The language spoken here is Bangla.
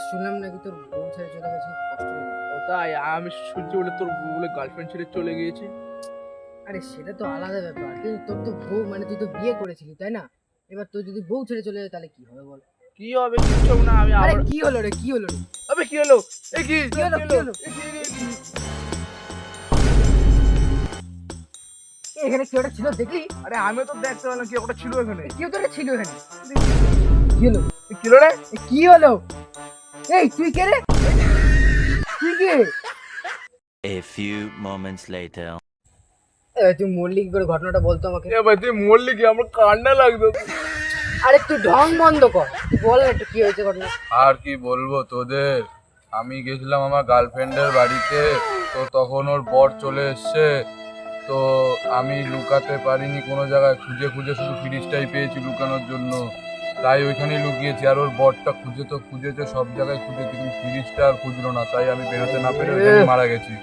শুনলাম নাকি তোর বউ ছেড়ে চলে গেছে, কষ্ট হলো? ও তাই? আমি শুনছি বলে তোর বলে গার্লফ্রেন্ড ছেড়ে চলে গিয়েছে। আরে সেটা তো আলাদা ব্যাপার, কিন্তু তোর তো বউ, মানে তুই তো বিয়ে করেছিলি তাই না? এবার তুই যদি বউ ছেড়ে চলে যায় তাহলে কি হবে বল? কি হবে? কিচ্ছু হবে না, আমি আরে আবার। কি হলো রে, কি হলো রে? আবে কি হলো? এ কি কি হলো, কি কি হলো? হলো? এ কি? এখানে কেউ একটা ছিল দেখলি? আরে আমিও তো দেখতে পেলাম কি একটা ছিল এখানে। কেউ তো একটা ছিল এখানে। কি হলো? কি হলো রে? কি হলো? এই তুই কে রে? তুই কে? A few moments later. তুই মল্লিক করে ঘটনাটা বলতো আমাকে। এ ভাই তুই মরলি কি? আমার কান্না লাগতো। আরে তুই ঢং বন্ধ কর, তুই বল না একটু কি হয়েছে ঘটনা। আর কি বলবো তোদের, আমি গেছিলাম আমার গার্লফ্রেন্ডের বাড়িতে, তো তখন ওর বর চলে এসছে। তো আমি লুকাতে পারিনি কোনো জায়গায়, খুঁজে খুঁজে শুধু ফ্রিজটাই পেয়েছি লুকানোর জন্য, তাই ওইখানেই লুকিয়েছি। আর ওর বরটা খুঁজেছে সব জায়গায় খুঁজেছে, কিন্তু ফ্রিজটা আর খুঁজলো না, তাই আমি বেরোতে না পেরে ওইখানে মারা গেছি।